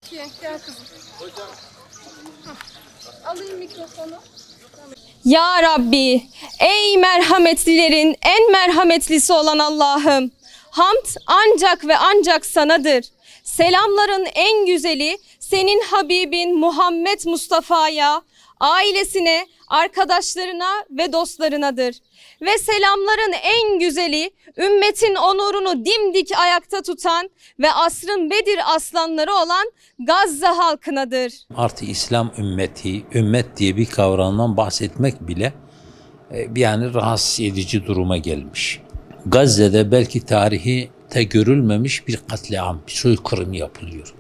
Rukiye gel kızım. Alayım mikrofonu. Ya Rabbi, ey merhametlilerin en merhametlisi olan Allah'ım, hamd ancak ve ancak sanadır. Selamların en güzeli senin Habibin Muhammed Mustafa'ya, ailesine, arkadaşlarına ve dostlarınadır. Ve selamların en güzeli ümmetin onurunu dimdik ayakta tutan ve asrın Bedir aslanları olan Gazze halkınadır. Artık İslam ümmeti, ümmet diye bir kavramdan bahsetmek bile yani rahatsız edici duruma gelmiş. Gazze'de belki tarihi görülmemiş bir katliam, bir soykırım yapılıyor.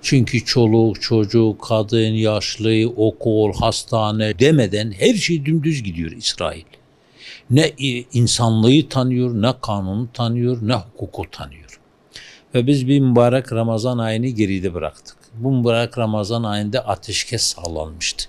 Çünkü çoluk, çocuk, kadın, yaşlı, okul, hastane demeden her şey dümdüz gidiyor İsrail. Ne insanlığı tanıyor, ne kanunu tanıyor, ne hukuku tanıyor. Ve biz bir mübarek Ramazan ayını geride bıraktık. Bu mübarek Ramazan ayında ateşkes sağlanmıştı.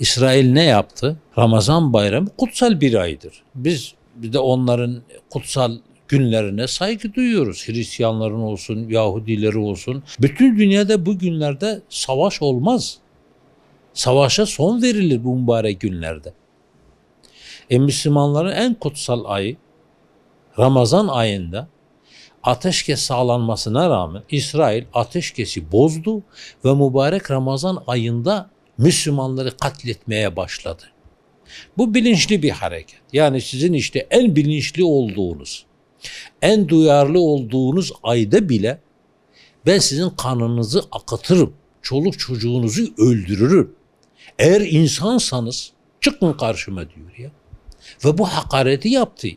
İsrail ne yaptı? Ramazan bayramı kutsal bir aydır. Biz de onların kutsal günlerine saygı duyuyoruz. Hristiyanların olsun, Yahudileri olsun. Bütün dünyada bu günlerde savaş olmaz. Savaşa son verilir bu mübarek günlerde. Müslümanların en kutsal ayı Ramazan ayında ateşkes sağlanmasına rağmen İsrail ateşkesi bozdu ve mübarek Ramazan ayında Müslümanları katletmeye başladı. Bu bilinçli bir hareket. Yani sizin işte en bilinçli olduğunuz, en duyarlı olduğunuz ayda bile ben sizin kanınızı akıtırım, çoluk çocuğunuzu öldürürüm. Eğer insansanız çıkın karşıma diyor ya. Ve bu hakareti yaptı.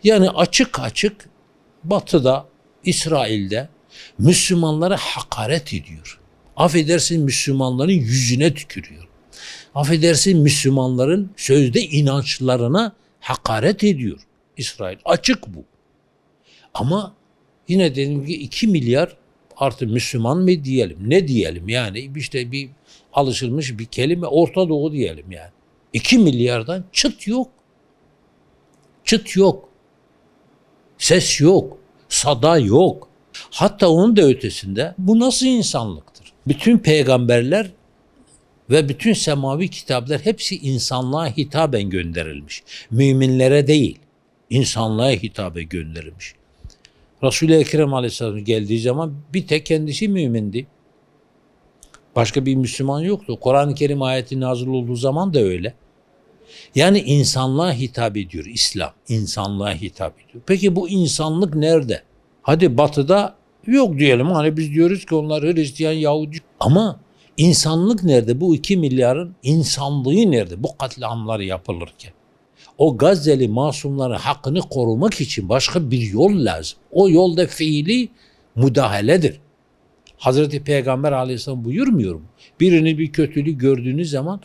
Yani açık açık Batı'da, İsrail'de Müslümanlara hakaret ediyor. Affedersin Müslümanların yüzüne tükürüyor. Affedersin Müslümanların sözde inançlarına hakaret ediyor İsrail. Açık bu. Ama yine dedim ki 2 milyar artı Müslüman mı diyelim, ne diyelim yani işte bir alışılmış bir kelime Orta Doğu diyelim yani. 2 milyardan çıt yok. Çıt yok. Ses yok. Sada yok. Hatta onun da ötesinde bu nasıl insanlıktır? Bütün peygamberler ve bütün semavi kitaplar hepsi insanlığa hitaben gönderilmiş. Müminlere değil, insanlığa hitaben gönderilmiş. Resul-i Ekrem Aleyhisselam geldiği zaman bir tek kendisi mümindi. Başka bir Müslüman yoktu. Kur'an-ı Kerim ayeti nazil olduğu zaman da öyle. Yani insanlığa hitap ediyor İslam. İnsanlığa hitap ediyor. Peki bu insanlık nerede? Hadi Batı'da yok diyelim. Hani biz diyoruz ki onlar Hristiyan, Yahudi. Ama insanlık nerede? Bu 2 milyarın insanlığı nerede? Bu katliamlar yapılırken. O Gazze'li masumların hakkını korumak için başka bir yol lazım. O yolda fiili müdahaledir. Hazreti Peygamber Aleyhisselam buyurmuyor mu? Birini bir kötülük gördüğünüz zaman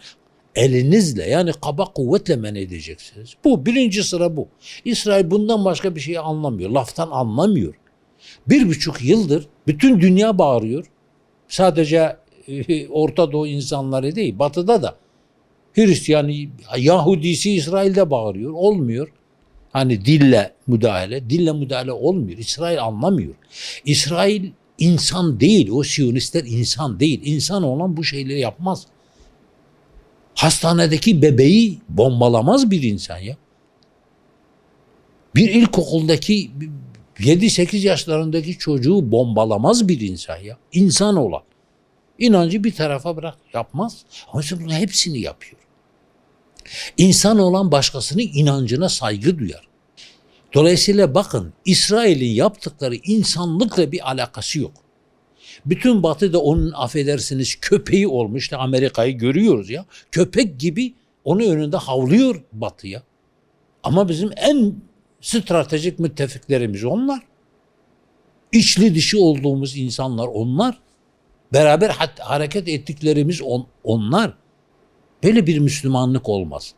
elinizle yani kaba kuvvetle men edeceksiniz. Bu birinci sıra bu. İsrail bundan başka bir şey anlamıyor. Laftan anlamıyor. 1,5 yıldır bütün dünya bağırıyor. Sadece Orta Doğu insanları değil, Batı'da da Hristiyan, Yahudisi İsrail'de bağırıyor. Olmuyor. Hani dille müdahale olmuyor. İsrail anlamıyor. İsrail insan değil. O Siyonistler insan değil. İnsan olan bu şeyleri yapmaz. Hastanedeki bebeği bombalamaz bir insan ya. Bir ilkokuldaki 7-8 yaşlarındaki çocuğu bombalamaz bir insan ya. İnsan olan. İnancı bir tarafa bırak. Yapmaz. Ama bunun hepsini yapıyor. İnsan olan başkasının inancına saygı duyar. Dolayısıyla bakın İsrail'in yaptıkları insanlıkla bir alakası yok. Bütün Batı da onun affedersiniz köpeği olmuş. İşte Amerika'yı görüyoruz ya. Köpek gibi onun önünde havlıyor Batı'ya. Ama bizim en stratejik müttefiklerimiz onlar. İçli dışı olduğumuz insanlar onlar. Beraber hareket ettiklerimiz onlar. Böyle bir Müslümanlık olmaz.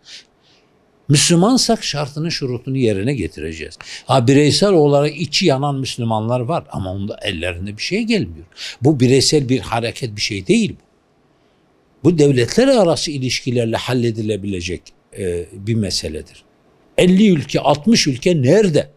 Müslümansak şartını şurutunu yerine getireceğiz. Bireysel olarak içi yanan Müslümanlar var ama onda ellerinde bir şey gelmiyor. Bu bireysel bir hareket bir şey değil bu. Bu devletler arası ilişkilerle halledilebilecek bir meseledir. 50 ülke 60 ülke nerede?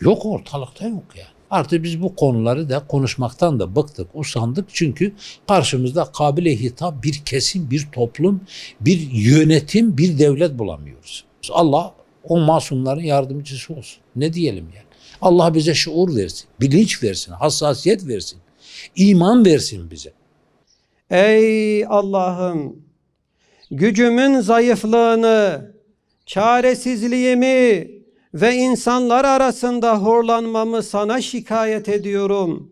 Yok ortalıkta yok yani. Artık biz bu konuları da konuşmaktan da bıktık, usandık. Çünkü karşımızda kabile hitap bir kesim, bir toplum, bir yönetim, bir devlet bulamıyoruz. Allah o masumların yardımcısı olsun. Ne diyelim yani? Allah bize şuur versin, bilinç versin, hassasiyet versin, iman versin bize. Ey Allah'ım, gücümün zayıflığını, çaresizliğimi ve insanlar arasında horlanmamı sana şikayet ediyorum.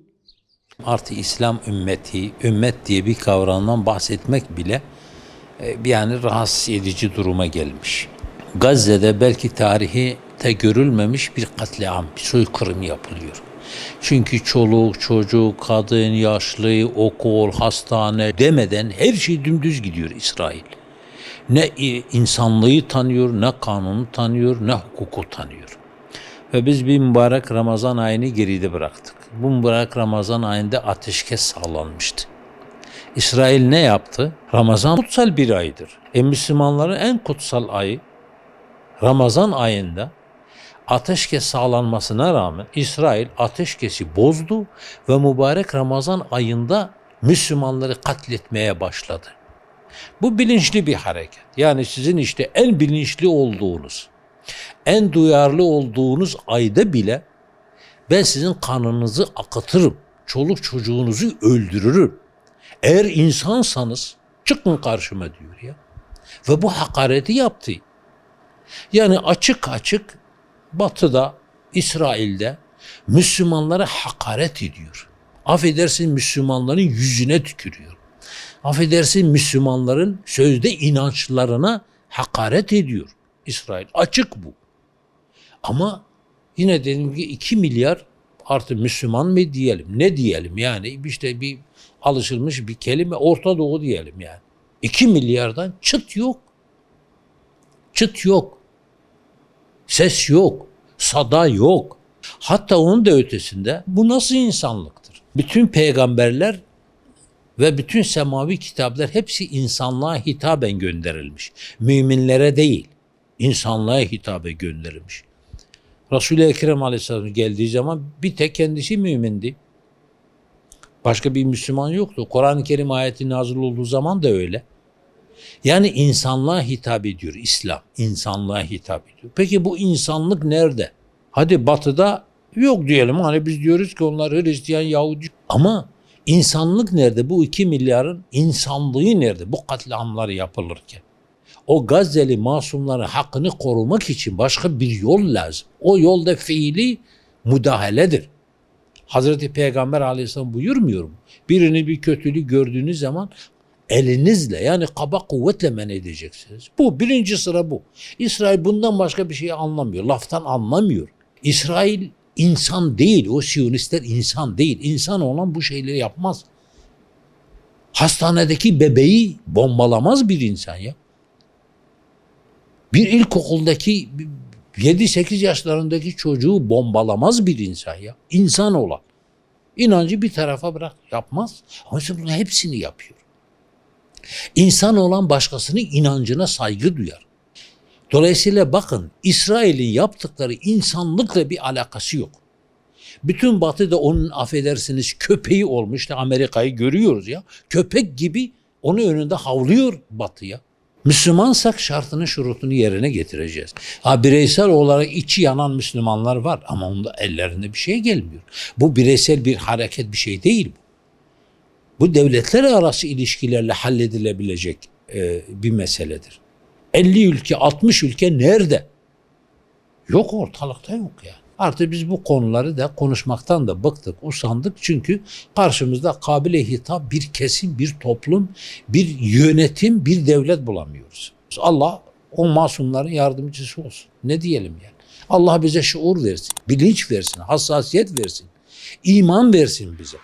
Artık İslam ümmeti, ümmet diye bir kavramdan bahsetmek bile yani rahatsız edici duruma gelmiş. Gazze'de belki tarihi görülmemiş bir katliam, bir soykırım yapılıyor. Çünkü çoluk, çocuk, kadın, yaşlı, okul, hastane demeden her şey dümdüz gidiyor İsrail. Ne insanlığı tanıyor, ne kanunu tanıyor, ne hukuku tanıyor. Ve biz bir mübarek Ramazan ayını geride bıraktık. Bu mübarek Ramazan ayında ateşkes sağlanmıştı. İsrail ne yaptı? Ramazan kutsal bir aydır. Müslümanların en kutsal ayı Ramazan ayında ateşkes sağlanmasına rağmen İsrail ateşkesi bozdu ve mübarek Ramazan ayında Müslümanları katletmeye başladı. Bu bilinçli bir hareket. Yani sizin işte en bilinçli olduğunuz, en duyarlı olduğunuz ayda bile ben sizin kanınızı akıtırım, çoluk çocuğunuzu öldürürüm. Eğer insansanız çıkın karşıma diyor ya. Ve bu hakareti yaptı. Yani açık açık Batı'da, İsrail'de Müslümanlara hakaret ediyor. Affedersin Müslümanların yüzüne tükürüyor. Affedersin Müslümanların sözde inançlarına hakaret ediyor İsrail. Açık bu. Ama yine dediğim gibi 2 milyar artık Müslüman mı diyelim, ne diyelim yani işte bir alışılmış bir kelime Orta Doğu diyelim yani. 2 milyardan çıt yok. Çıt yok. Ses yok. Sada yok. Hatta onun da ötesinde bu nasıl insanlıktır? Bütün peygamberler ve bütün semavi kitaplar hepsi insanlığa hitaben gönderilmiş. Müminlere değil, insanlığa hitaben gönderilmiş. Resul-i Ekrem Aleyhisselam geldiği zaman bir tek kendisi mümindi. Başka bir Müslüman yoktu. Kur'an-ı Kerim ayeti nazil olduğu zaman da öyle. Yani insanlığa hitap ediyor İslam. İnsanlığa hitap ediyor. Peki bu insanlık nerede? Hadi Batı'da yok diyelim. Hani biz diyoruz ki onlar Hristiyan, Yahudi. Ama insanlık nerede? Bu 2 milyarın insanlığı nerede? Bu katliamlar yapılırken. O Gazze'li masumların hakkını korumak için başka bir yol lazım. O yolda fiili müdahaledir. Hazreti Peygamber Aleyhisselam buyurmuyor mu? Birini bir kötülük gördüğünüz zaman elinizle yani kaba kuvvetle men edeceksiniz. Bu birinci sıra bu. İsrail bundan başka bir şey anlamıyor. Laftan anlamıyor. İsrail insan değil. O Siyonistler insan değil. İnsan olan bu şeyleri yapmaz. Hastanedeki bebeği bombalamaz bir insan ya. Bir ilkokuldaki 7-8 yaşlarındaki çocuğu bombalamaz bir insan ya. İnsan olan. İnancı bir tarafa bırak. Yapmaz. Ama bunun hepsini yapıyor. İnsan olan başkasının inancına saygı duyar. Dolayısıyla bakın İsrail'in yaptıkları insanlıkla bir alakası yok. Bütün Batı da onun affedersiniz köpeği olmuş. İşte Amerika'yı görüyoruz ya. Köpek gibi onun önünde havlıyor Batı'ya. Müslümansak şartını şurutunu yerine getireceğiz. Bireysel olarak içi yanan Müslümanlar var ama onda ellerinde bir şey gelmiyor. Bu bireysel bir hareket bir şey değil bu. Bu devletler arası ilişkilerle halledilebilecek bir meseledir. 50 ülke, 60 ülke nerede? Yok, ortalıkta yok yani. Artık biz bu konuları da konuşmaktan da bıktık, usandık. Çünkü karşımızda kabile hitap bir kesim, bir toplum, bir yönetim, bir devlet bulamıyoruz. Allah o masumların yardımcısı olsun. Ne diyelim yani? Allah bize şuur versin, bilinç versin, hassasiyet versin, iman versin bize.